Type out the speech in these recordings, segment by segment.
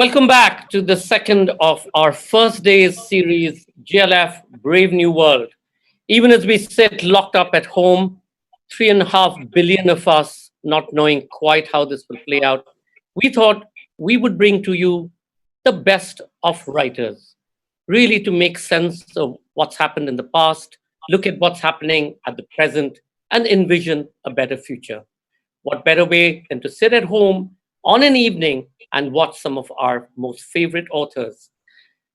Welcome back to the second of our first day's series, GLF Brave New World. Even as we sit locked up at home, 3.5 billion of us not knowing quite how this will play out, we thought we would bring to you the best of writers, really to make sense of what's happened in the past, look at what's happening at the present, and envision a better future. What better way than to sit at home on an evening and watch some of our most favorite authors?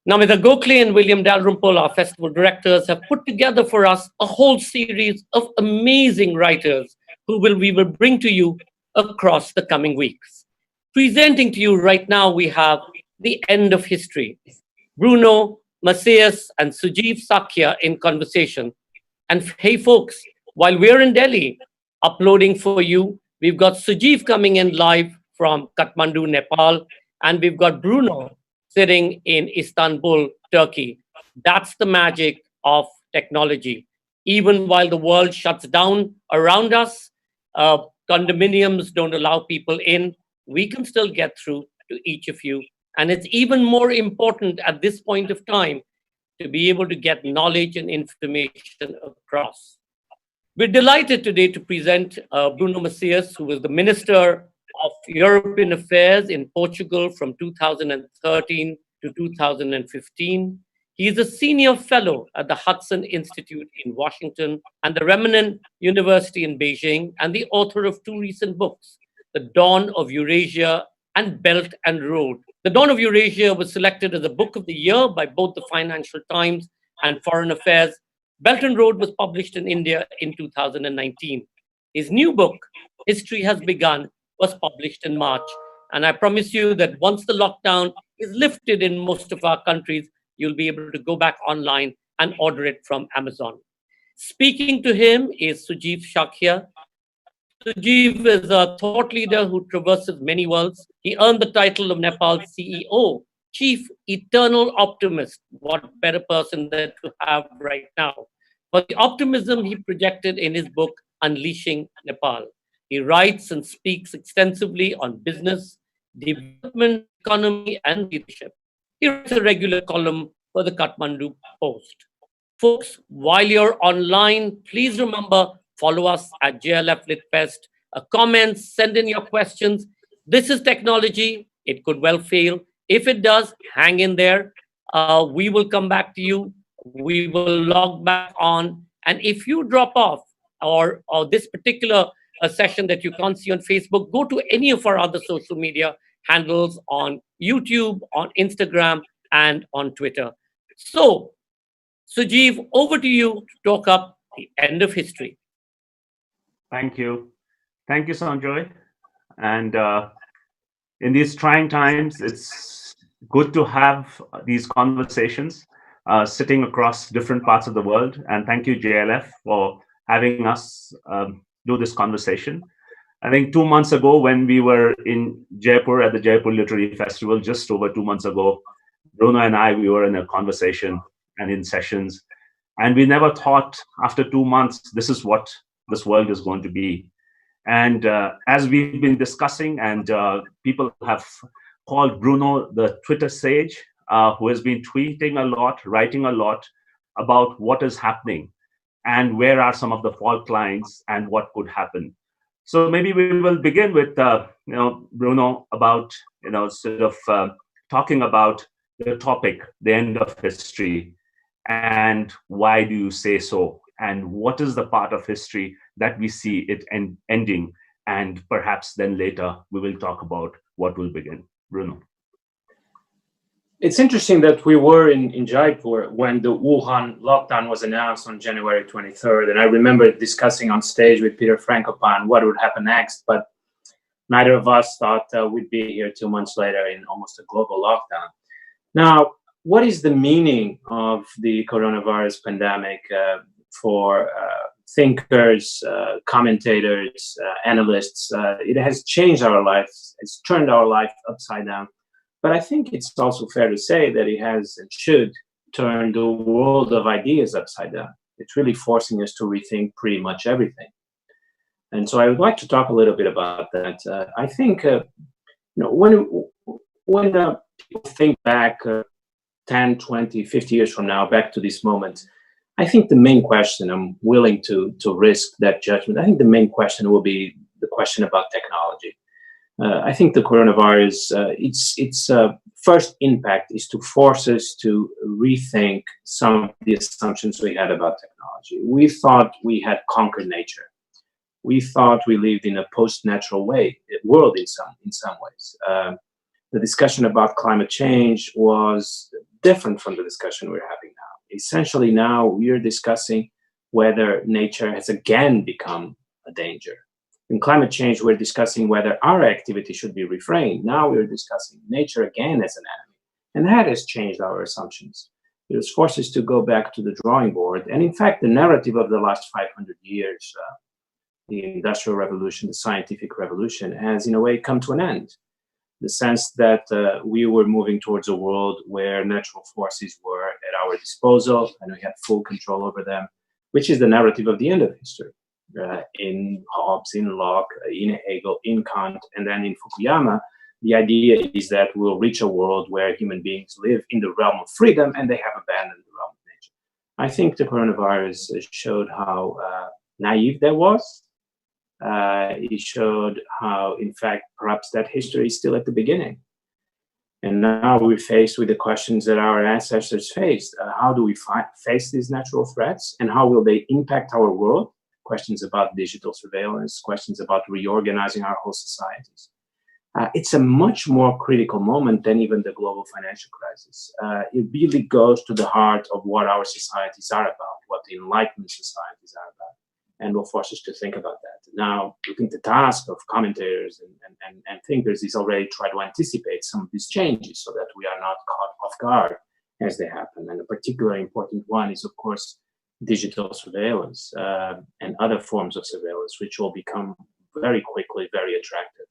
Namita Gokhale and William Dalrymple, our festival directors, have put together for us a whole series of amazing writers we will bring to you across the coming weeks. Presenting to you right now, we have The End of History, Bruno, Macias, and Sujeev Sakya in conversation. And hey, folks, while we're in Delhi uploading for you, we've got Sujeev coming in live from Kathmandu, Nepal, and we've got Bruno sitting in Istanbul, Turkey. That's the magic of technology. Even while the world shuts down around us, condominiums don't allow people in, we can still get through to each of you. And it's even more important at this point of time to be able to get knowledge and information across. We're delighted today to present Bruno Macias, who was the Minister of European Affairs in Portugal from 2013 to 2015. He is a senior fellow at the Hudson Institute in Washington and the Reminen University in Beijing, and the author of two recent books, The Dawn of Eurasia and Belt and Road. The Dawn of Eurasia was selected as a book of the year by both the Financial Times and Foreign Affairs. Belt and Road was published in India in 2019. His new book, History Has Begun, was published in March. And I promise you that once the lockdown is lifted in most of our countries, you'll be able to go back online and order it from Amazon. Speaking to him is Sujeev Sakya. Sujeev is a thought leader who traverses many worlds. He earned the title of Nepal's CEO, Chief Eternal Optimist. What better person than to have right now? For the optimism he projected in his book, Unleashing Nepal. He writes and speaks extensively on business, development, economy, and leadership. He writes a regular column for the Kathmandu Post. Folks, while you're online, please remember, follow us at JLF Lit Fest. Comments, send in your questions. This is technology. It could well fail. If it does, hang in there. We will come back to you. We will log back on. And if you drop off or this particular session that you can't see on Facebook, go to any of our other social media handles on YouTube, on Instagram, and on Twitter. So, Sujeev, over to you to talk up the end of history. Thank you. Thank you, Sanjoy. And in these trying times, it's good to have these conversations sitting across different parts of the world. And thank you, JLF, for having us do this conversation. I think 2 months ago, when we were in Jaipur at the Jaipur Literary Festival, just over 2 months ago, Bruno and I, we were in a conversation and in sessions. And we never thought after 2 months, this is what this world is going to be. And as we've been discussing, and people have called Bruno the Twitter sage, who has been tweeting a lot, writing a lot about what is happening and where are some of the fault lines and what could happen. So maybe we will begin with, Bruno, about, talking about the topic, the end of history, and why do you say so? And what is the part of history that we see it ending? And perhaps then later we will talk about what will begin. Bruno. It's interesting that we were in Jaipur when the Wuhan lockdown was announced on January 23rd. And I remember discussing on stage with Peter Frankopan what would happen next. But neither of us thought we'd be here 2 months later in almost a global lockdown. Now, what is the meaning of the coronavirus pandemic for thinkers, commentators, analysts? It has changed our lives. It's turned our life upside down. But I think it's also fair to say that it has and should turn the world of ideas upside down. It's really forcing us to rethink pretty much everything. And so I would like to talk a little bit about that. I think, when people think back 10, 20, 50 years from now, back to this moment, I think the main question, I'm willing to risk that judgment, I think the main question will be the question about technology. I think the coronavirus, its first impact is to force us to rethink some of the assumptions we had about technology. We thought we had conquered nature. We thought we lived in a post-natural world in some ways. The discussion about climate change was different from the discussion we're having now. Essentially, now we are discussing whether nature has again become a danger. In climate change, we're discussing whether our activity should be refrained. Now we're discussing nature again as an enemy. And that has changed our assumptions. It has forced us to go back to the drawing board. And in fact, the narrative of the last 500 years, the Industrial Revolution, the Scientific Revolution, has in a way come to an end. The sense that we were moving towards a world where natural forces were at our disposal and we had full control over them, which is the narrative of the end of history. In Hobbes, in Locke, in Hegel, in Kant, and then in Fukuyama, the idea is that we'll reach a world where human beings live in the realm of freedom and they have abandoned the realm of nature. I think the coronavirus showed how naive that was. It showed how, in fact, perhaps that history is still at the beginning. And now we're faced with the questions that our ancestors faced. How do we face these natural threats, and how will they impact our world? Questions about digital surveillance, questions about reorganizing our whole societies. It's a much more critical moment than even the global financial crisis. It really goes to the heart of what our societies are about, what the Enlightenment societies are about, and will force us to think about that. Now, I think the task of commentators and thinkers is already try to anticipate some of these changes so that we are not caught off guard as they happen. And a particularly important one is, of course, digital surveillance and other forms of surveillance, which will become very quickly very attractive.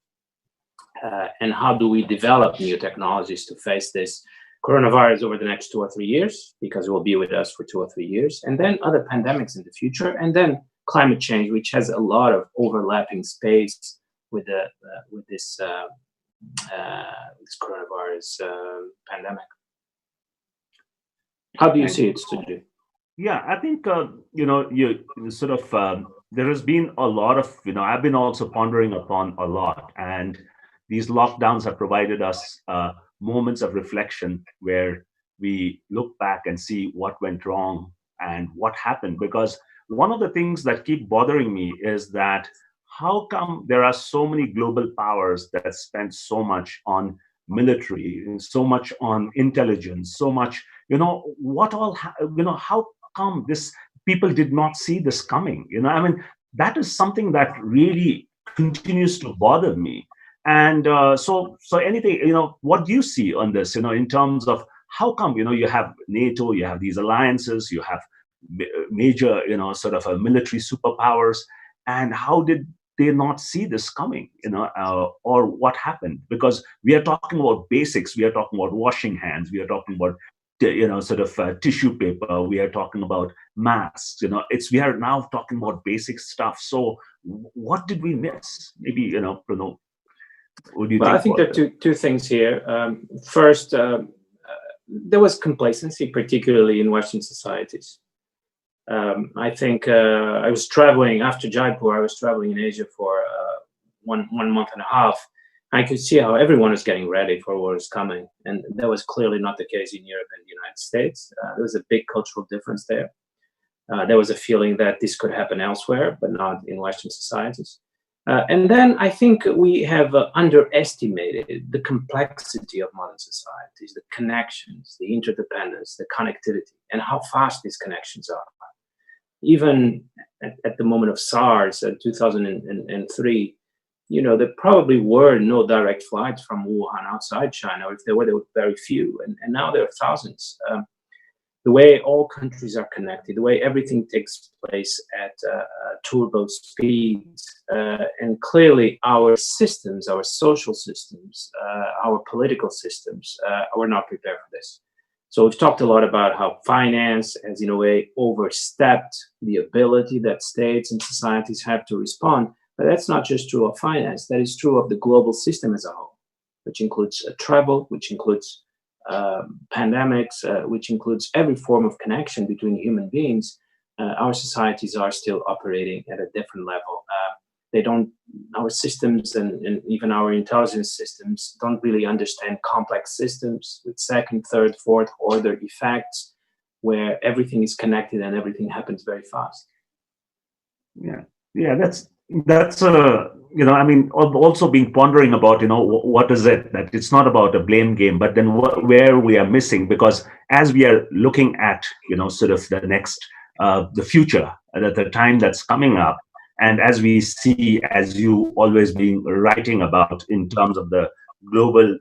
And how do we develop new technologies to face this coronavirus over the next 2 or 3 years, because it will be with us for 2 or 3 years, and then other pandemics in the future, and then climate change, which has a lot of overlapping space with this coronavirus pandemic. How do you see it, Suji? Yeah, I think, you sort of, there has been a lot of, I've been also pondering upon a lot, and these lockdowns have provided us moments of reflection where we look back and see what went wrong and what happened. Because one of the things that keep bothering me is that how come there are so many global powers that spend so much on military, so much on intelligence, so much, how come this people did not see this coming? That is something that really continues to bother me. And so anything, what do you see on this, in terms of how come, you have NATO, you have these alliances, you have major, sort of military superpowers, and how did they not see this coming, or what happened? Because we are talking about basics, we are talking about washing hands, we are talking about, tissue paper, we are talking about masks, we are now talking about basic stuff. So what did we miss? Maybe, Pranav, what do you think? I think there are two things here. First, there was complacency, particularly in Western societies. I think I was traveling after Jaipur. I was traveling in Asia for 1 month and a half. I could see how everyone was getting ready for what was coming, and that was clearly not the case in Europe and the United States. There was a big cultural difference there. There was a feeling that this could happen elsewhere, but not in Western societies. And then I think we have underestimated the complexity of modern societies, the connections, the interdependence, the connectivity, and how fast these connections are. Even at the moment of SARS in 2003, there probably were no direct flights from Wuhan outside China. If there were very few, and now there are thousands. The way all countries are connected, the way everything takes place at turbo speeds, and clearly our systems, our social systems, our political systems, were not prepared for this. So we've talked a lot about how finance has, in a way, overstepped the ability that states and societies have to respond. But that's not just true of finance. That is true of the global system as a whole. which includes travel, which includes pandemics, which includes every form of connection between human beings, our societies are still operating at a different level. Our systems and even our intelligence systems don't really understand complex systems with second, third, fourth order effects where everything is connected and everything happens very fast. Yeah, that's I mean, also been pondering about, what is it that it's not about a blame game, but then where we are missing, because as we are looking at, sort of the next, the future, the time that's coming up, and as we see, as you always been writing about, in terms of the global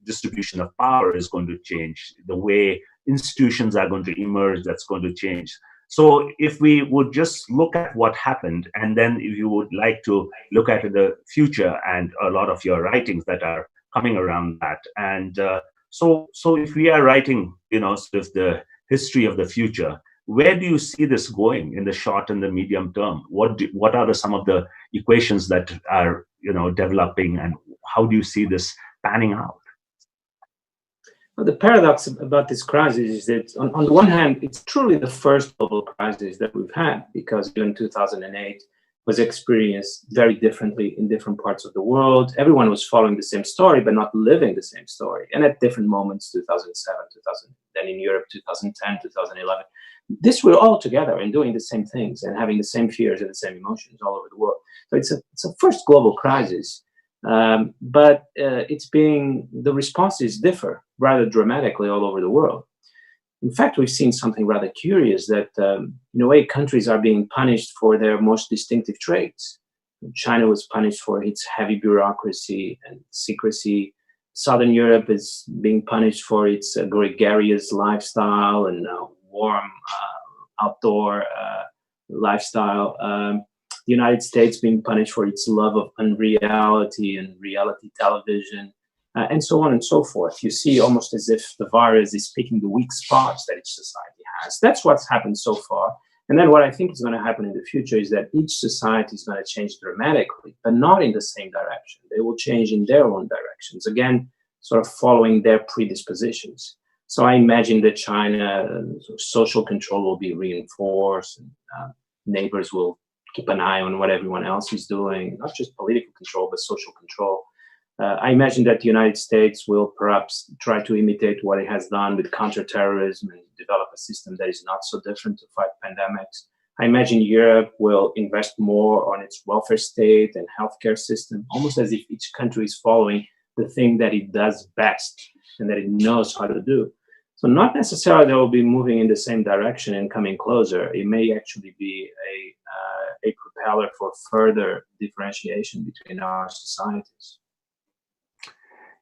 distribution of power is going to change, the way institutions are going to emerge, that's going to change. So if we would just look at what happened, and then if you would like to look at the future and a lot of your writings that are coming around that, and so if we are writing, sort of the history of the future, where do you see this going in the short and the medium term? What are some of the equations that are developing, and how do you see this panning out? Well, the paradox about this crisis is that, on the one hand, it's truly the first global crisis that we've had, because in 2008 was experienced very differently in different parts of the world. Everyone was following the same story, but not living the same story. And at different moments, 2007, 2000, then in Europe, 2010, 2011, this we're all together and doing the same things and having the same fears and the same emotions all over the world. So it's a first global crisis. But the responses differ rather dramatically all over the world. In fact, we've seen something rather curious, that in a way countries are being punished for their most distinctive traits. China was punished for its heavy bureaucracy and secrecy. Southern Europe is being punished for its gregarious lifestyle and warm outdoor lifestyle. The United States being punished for its love of unreality and reality television, and so on and so forth. You see, almost as if the virus is picking the weak spots that each society has. That's what's happened so far. And then what I think is going to happen in the future is that each society is going to change dramatically, but not in the same direction. They will change in their own directions, again, sort of following their predispositions. So I imagine that China, social control will be reinforced, and neighbors will keep an eye on what everyone else is doing, not just political control, but social control. I imagine that the United States will perhaps try to imitate what it has done with counterterrorism and develop a system that is not so different to fight pandemics. I imagine Europe will invest more on its welfare state and healthcare system, almost as if each country is following the thing that it does best and that it knows how to do. So not necessarily they will be moving in the same direction and coming closer. It may actually be a propeller for further differentiation between our societies.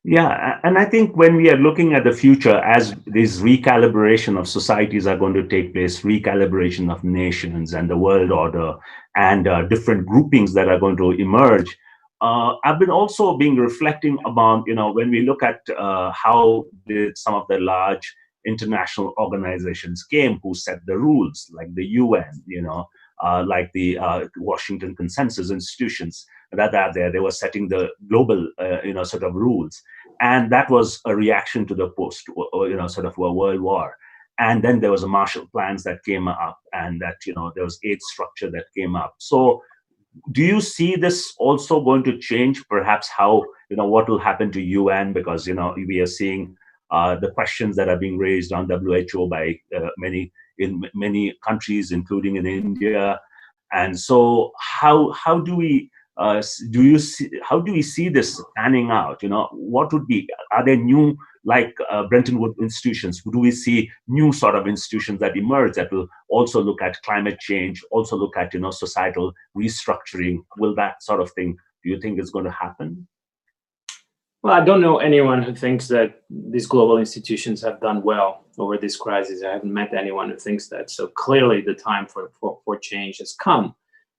Yeah, and I think when we are looking at the future, as this recalibration of societies are going to take place, recalibration of nations and the world order, and different groupings that are going to emerge, I've been also reflecting about, when we look at how did some of the large international organizations came, who set the rules, like the UN, like the Washington Consensus institutions that are there. They were setting the global, sort of rules. And that was a reaction to the post, sort of a world war. And then there was a Marshall Plans that came up, and that, there was aid structure that came up. So do you see this also going to change perhaps how, what will happen to UN? Because, we are seeing the questions that are being raised on WHO by in many countries, including in India. And so how do we how do we see this panning out? What would be, are there new, like Bretton Woods institutions? Do we see new sort of institutions that emerge that will also look at climate change, also look at, societal restructuring? Will that sort of thing, do you think is going to happen? Well, I don't know anyone who thinks that these global institutions have done well over this crisis. I haven't met anyone who thinks that. So clearly the time for change has come.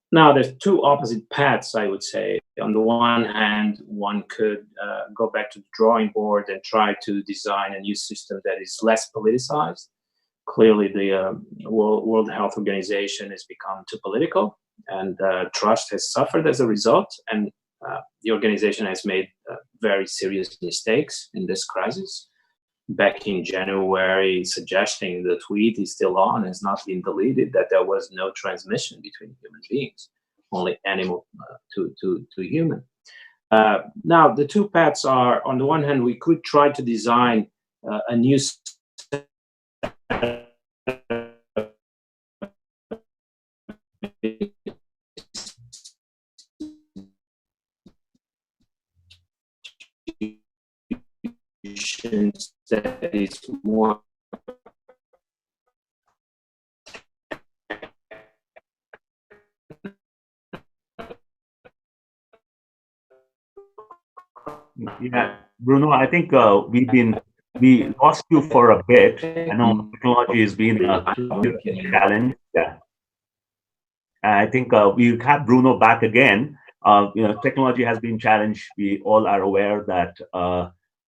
Now, there's two opposite paths, I would say. On the one hand, one could go back to the drawing board and try to design a new system that is less politicized. Clearly, the World Health Organization has become too political, and trust has suffered as a result. And The organization has made very serious mistakes in this crisis. Back in January, suggesting the tweet is still on, has not been deleted, that there was no transmission between human beings, only animal to human. Now, the two paths are, on the one hand, we could try to design a new that is more Yeah, Bruno, I think we lost you for a bit. I know technology has been a challenge. Yeah. I think we have Bruno back again. Technology has been challenged. We all are aware that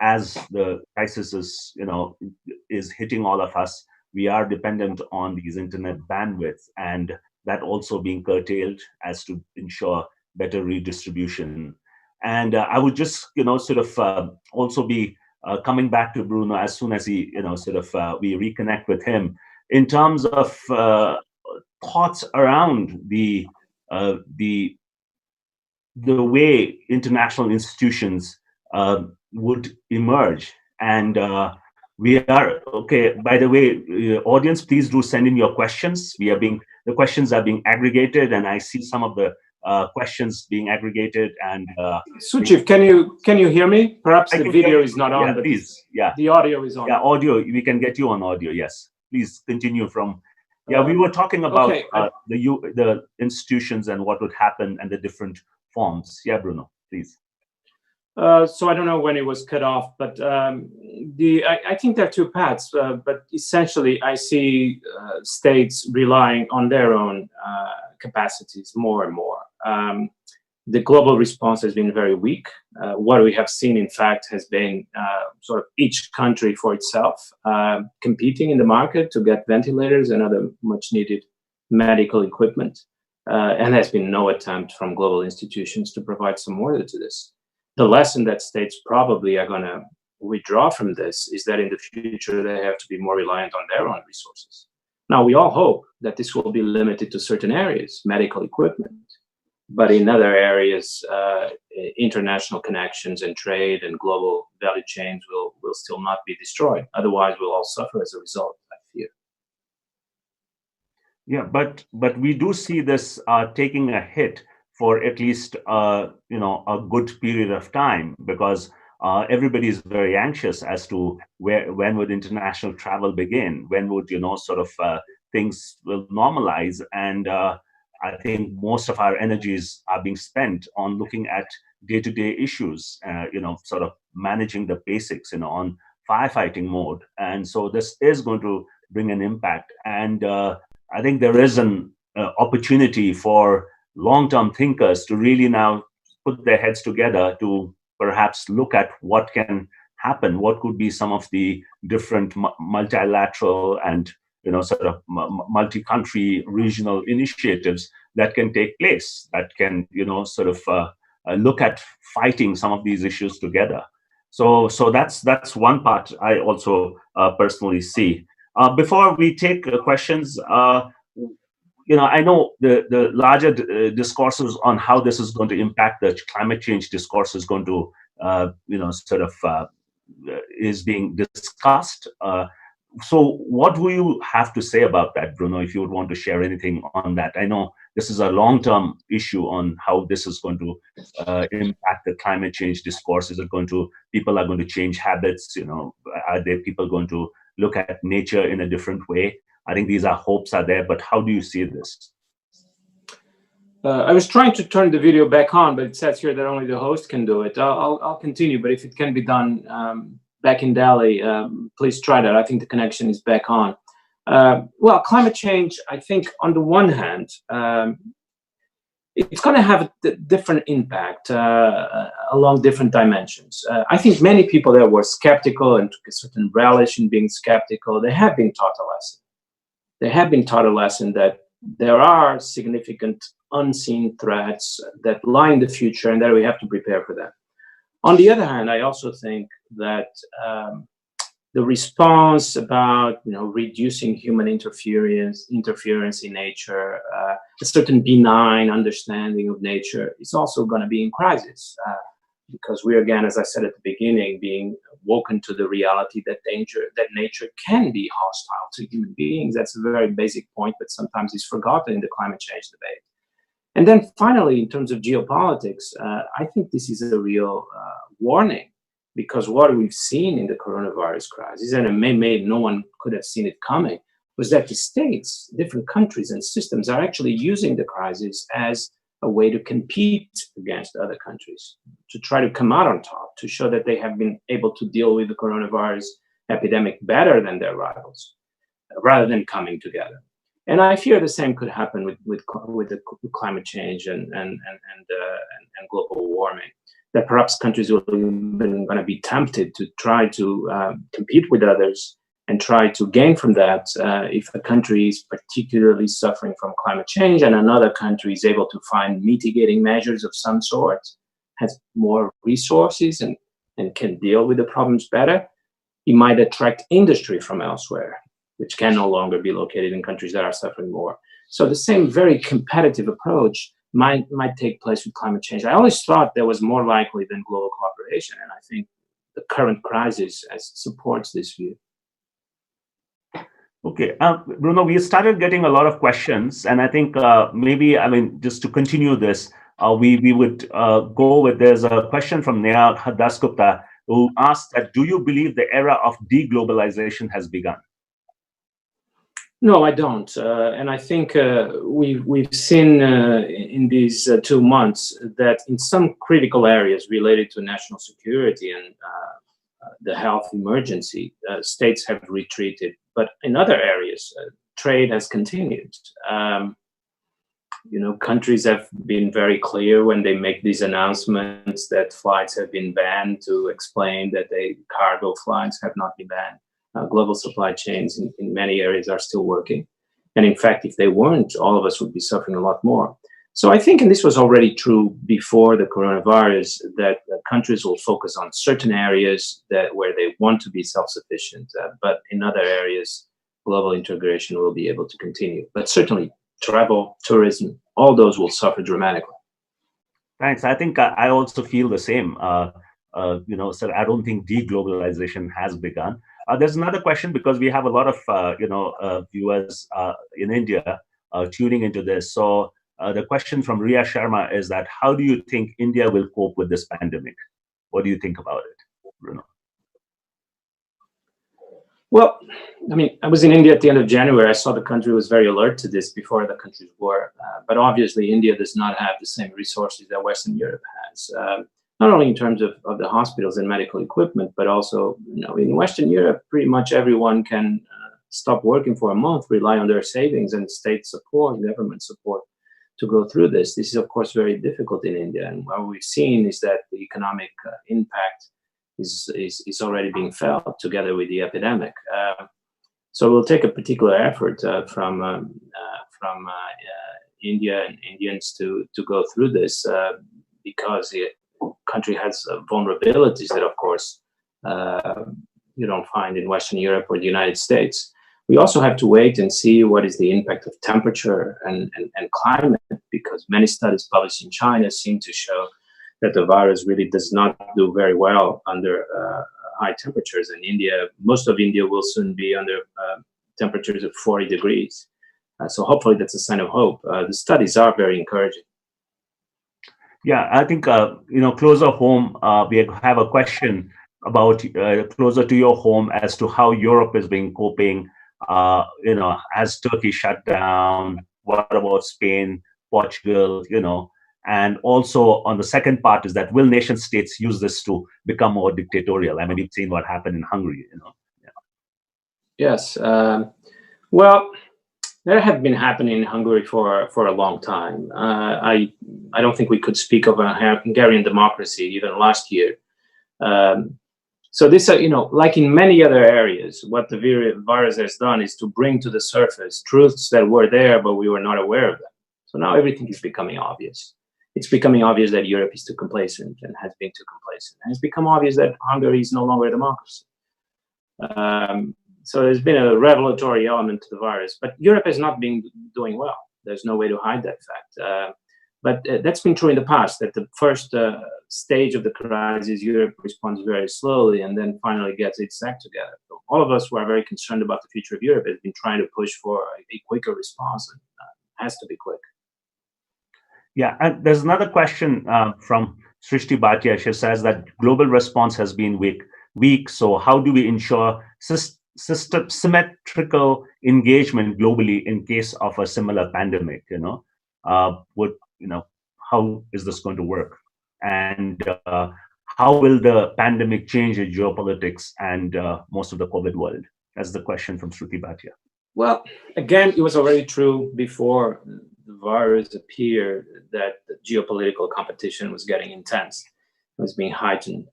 as the crisis is hitting all of us, we are dependent on these internet bandwidths, and that also being curtailed as to ensure better redistribution. And I would just also be coming back to Bruno as soon as he we reconnect with him in terms of thoughts around the way international institutions would emerge. And we are okay. By the way, audience, please do send in your questions. The questions are being aggregated, and I see some of the questions being aggregated. And Suchiv, can you hear me? Perhaps the video is not on, yeah, but please, yeah, the audio is on. Yeah, audio. We can get you on audio. Yes, please continue from. Yeah, we were talking about the institutions and what would happen and the different forms. Yeah, Bruno, please. So I don't know when it was cut off, but I think there are two paths. But essentially, I see states relying on their own capacities more and more. The global response has been very weak. What we have seen, in fact, has been sort of each country for itself, competing in the market to get ventilators and other much-needed medical equipment. And there's been no attempt from global institutions to provide some order to this. The lesson that states probably are going to withdraw from this is that in the future, they have to be more reliant on their own resources. Now, we all hope that this will be limited to certain areas, medical equipment. But in other areas, international connections and trade and global value chains will still not be destroyed. Otherwise, we'll all suffer as a result, I fear. Yeah, but we do see this taking a hit for at least a good period of time, because everybody is very anxious as to when would international travel begin, when would things will normalize, and I think most of our energies are being spent on looking at day-to-day issues, sort of managing the basics, on firefighting mode. And so this is going to bring an impact. And I think there is an opportunity for long-term thinkers to really now put their heads together to perhaps look at what can happen, what could be some of the different multilateral and multi-country regional initiatives that can take place, that can, look at fighting some of these issues together. So that's one part I also personally see. Before we take questions, I know the larger discourses on how this is going to impact the climate change discourse is going to, is being discussed. So what do you have to say about that, Bruno, if you would want to share anything on that? I know this is a long-term issue on how this is going to impact the climate change discourse. Is it going to, people are going to change habits? Are there people going to look at nature in a different way? I think these are hopes are there, but how do you see this? I was trying to turn the video back on, but it says here that only the host can do it. I'll continue, but if it can be done back in Delhi, please try that. I think the connection is back on. Well, climate change, I think on the one hand, it's going to have a different impact along different dimensions. I think many people that were skeptical and took a certain relish in being skeptical, they have been taught a lesson. They have been taught a lesson that there are significant unseen threats that lie in the future and that we have to prepare for them. On the other hand, I also think that the response about reducing human interference in nature, a certain benign understanding of nature is also going to be in crisis, because we, again, as I said at the beginning, being woken to the reality that nature can be hostile to human beings. That's a very basic point, but sometimes is forgotten in the climate change debate. And then finally, in terms of geopolitics, I think this is a real warning, because what we've seen in the coronavirus crisis, and no one could have seen it coming, was that the states, different countries and systems are actually using the crisis as a way to compete against other countries, to try to come out on top, to show that they have been able to deal with the coronavirus epidemic better than their rivals, rather than coming together. And I fear the same could happen with climate change and global warming, that perhaps countries will going to be tempted to try to compete with others and try to gain from that. If a country is particularly suffering from climate change and another country is able to find mitigating measures of some sort, has more resources and can deal with the problems better, it might attract industry from elsewhere, which can no longer be located in countries that are suffering more. So the same very competitive approach might take place with climate change. I always thought that was more likely than global cooperation, and I think the current crisis supports this view. Okay, Bruno, we started getting a lot of questions, and I think just to continue this, we would go with, there's a question from Neha Dasgupta who asked that, do you believe the era of deglobalization has begun? No, I don't. And I think we've seen in these 2 months that in some critical areas related to national security and the health emergency, states have retreated. But in other areas, trade has continued. Countries have been very clear when they make these announcements that flights have been banned to explain that cargo flights have not been banned. Global supply chains in many areas are still working. And in fact, if they weren't, all of us would be suffering a lot more. So I think, and this was already true before the coronavirus, that countries will focus on certain areas where they want to be self-sufficient, but in other areas, global integration will be able to continue. But certainly travel, tourism, all those will suffer dramatically. Thanks. I think I also feel the same. So I don't think deglobalization has begun. There's another question, because we have a lot of viewers in India tuning into this. So the question from Ria Sharma is that, how do you think India will cope with this pandemic? What do you think about it, Bruno? Well, I was in India at the end of January. I saw the country was very alert to this before the countries were. But obviously, India does not have the same resources that Western Europe has. Not only in terms of the hospitals and medical equipment, but also, in Western Europe, pretty much everyone can stop working for a month, rely on their savings and state support, government support to go through this. This is, of course, very difficult in India. And what we've seen is that the economic impact is already being felt together with the epidemic. So it will take a particular effort from India and Indians to go through this, because the country has vulnerabilities that, of course, you don't find in Western Europe or the United States. We also have to wait and see what is the impact of temperature and climate, because many studies published in China seem to show that the virus really does not do very well under high temperatures. In India, most of India will soon be under temperatures of 40 degrees. So hopefully that's a sign of hope. The studies are very encouraging. Yeah, I think, closer home, we have a question about closer to your home as to how Europe is being coping. Has Turkey shut down? What about Spain, Portugal, and also on the second part is that, will nation states use this to become more dictatorial? We've seen what happened in Hungary, Yeah. Yes. Well, that had been happening in Hungary for a long time. I don't think we could speak of a Hungarian democracy even last year. So this, like in many other areas, what the virus has done is to bring to the surface truths that were there, but we were not aware of them. So now everything is becoming obvious. It's becoming obvious that Europe is too complacent and has been too complacent. And it's become obvious that Hungary is no longer a democracy. So there's been a revelatory element to the virus, but Europe has not been doing well. There's no way to hide that fact. But that's been true in the past, that the first stage of the crisis, Europe responds very slowly and then finally gets its act together. So all of us who are very concerned about the future of Europe have been trying to push for a quicker response, and has to be quick. Yeah, and there's another question from Srishti Bhatia. She says that global response has been weak. So how do we ensure symmetrical engagement globally in case of a similar pandemic? How is this going to work? And how will the pandemic change the geopolitics and most of the COVID world? That's the question from Srishti Bhatia. Well, again, it was already true before the virus appeared that the geopolitical competition was getting intense. It was being heightened.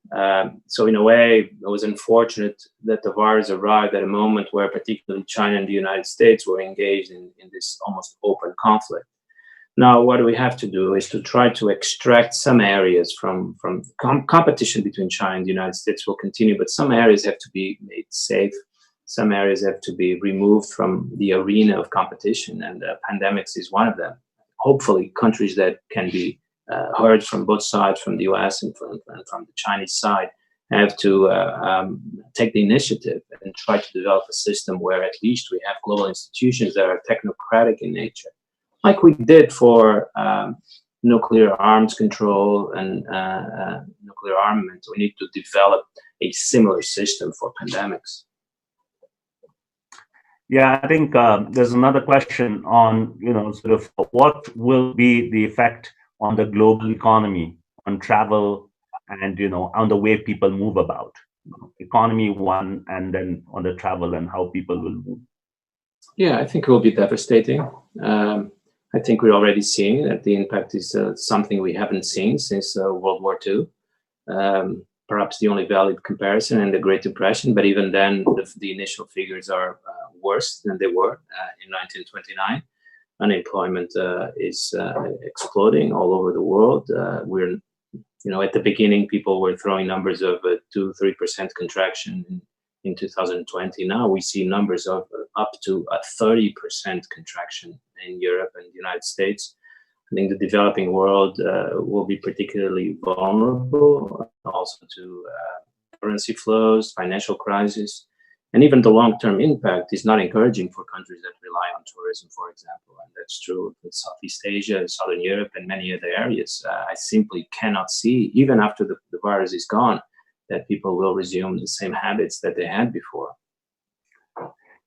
So in a way, it was unfortunate that the virus arrived at a moment where particularly China and the United States were engaged in this almost open conflict. Now, what we have to do is to try to extract some areas from competition between China and the United States will continue, but some areas have to be made safe. Some areas have to be removed from the arena of competition, and pandemics is one of them. Hopefully, countries that can be heard from both sides, from the US and from the Chinese side, have to take the initiative and try to develop a system where at least we have global institutions that are technocratic in nature, like we did for nuclear arms control and nuclear armament. We need to develop a similar system for pandemics. Yeah, I think there's another question on, sort of what will be the effect on the global economy, on travel, and, on the way people move about. Economy one, and then on the travel and how people will move. Yeah, I think it will be devastating. I think we're already seeing that the impact is something we haven't seen since World War II. Perhaps the only valid comparison in the Great Depression, but even then, the initial figures are worse than they were in 1929. Unemployment is exploding all over the world. We're, at the beginning, people were throwing numbers of 2-3% contraction in 2020. Now we see numbers of up to a 30% contraction in Europe and the United States. I think the developing world will be particularly vulnerable also to currency flows, financial crisis, and even the long-term impact is not encouraging for countries that rely on tourism, for example. And that's true in Southeast Asia, Southern Europe, and many other areas. I simply cannot see, even after the virus is gone, that people will resume the same habits that they had before.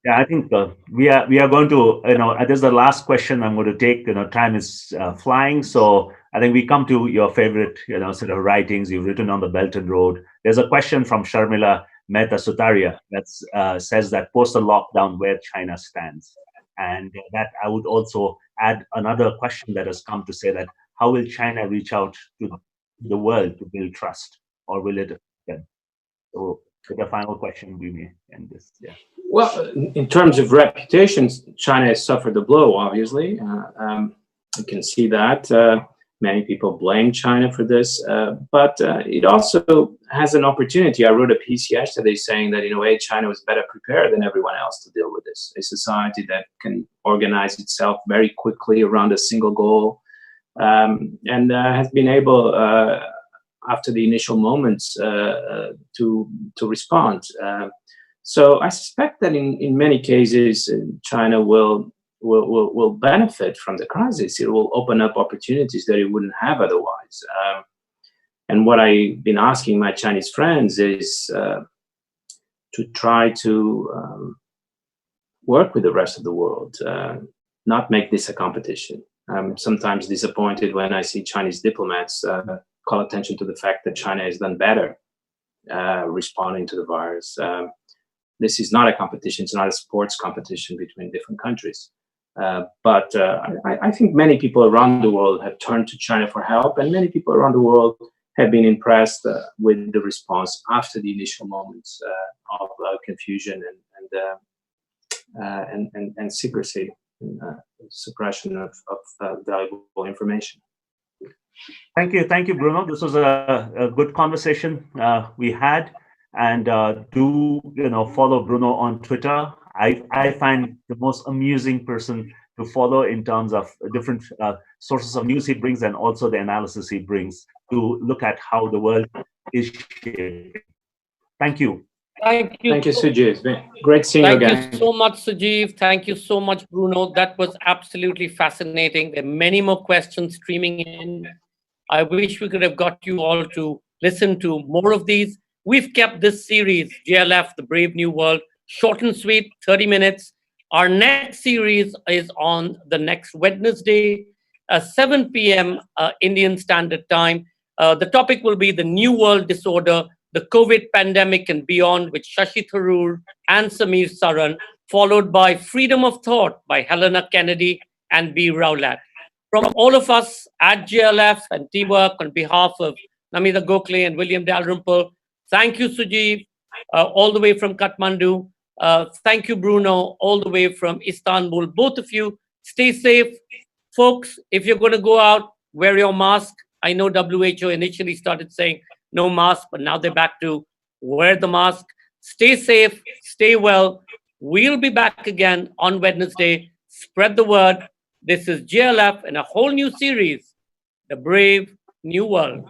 Yeah, I think we are going to, this is the last question I'm going to take. Time is flying. So I think we come to your favorite, sort of writings you've written on the Belt and Road. There's a question from Sharmila Mehta Sutaria that says that post the lockdown, where China stands. And that I would also add another question that has come to say that how will China reach out to the world to build trust, or will it again? So the final question we may end this. Yeah. Well, in terms of reputation, China has suffered the blow, obviously. You can see that. Many people blame China for this, but it also has an opportunity. I wrote a piece yesterday saying that in a way China was better prepared than everyone else to deal with this. A society that can organize itself very quickly around a single goal, and has been able, after the initial moments, to respond. So I suspect that in many cases China will benefit from the crisis. It will open up opportunities that it wouldn't have otherwise. And what I've been asking my Chinese friends is to try to work with the rest of the world, not make this a competition. I'm sometimes disappointed when I see Chinese diplomats call attention to the fact that China has done better responding to the virus. This is not a competition. It's not a sports competition between different countries. But I think many people around the world have turned to China for help, and many people around the world have been impressed with the response after the initial moments of confusion and secrecy and suppression of valuable information. Thank you, Bruno. This was a good conversation we had, and do follow Bruno on Twitter. I find the most amusing person to follow in terms of different sources of news he brings and also the analysis he brings to look at how the world is shaping. Thank you. Thank you, Sujeev. It's been great seeing you again. Thank you so much, Sujeev. Thank you so much, Bruno. That was absolutely fascinating. There are many more questions streaming in. I wish we could have got you all to listen to more of these. We've kept this series, GLF, The Brave New World, short and sweet, 30 minutes. Our next series is on the next Wednesday, 7 p.m. Indian Standard Time. The topic will be the New World Disorder, the COVID pandemic and beyond, with Shashi Tharoor and Samir Saran, followed by Freedom of Thought by Helena Kennedy and B. Rowlatt. From all of us at GLF and Teamwork, on behalf of Namita Gokhale and William Dalrymple, thank you, Sujeev, all the way from Kathmandu. Thank you, Bruno, all the way from Istanbul. Both of you, stay safe. Folks, if you're going to go out, wear your mask. I know WHO initially started saying no mask, but now they're back to wear the mask. Stay safe, stay well. We'll be back again on Wednesday. Spread the word. This is GLF and a whole new series, The Brave New World.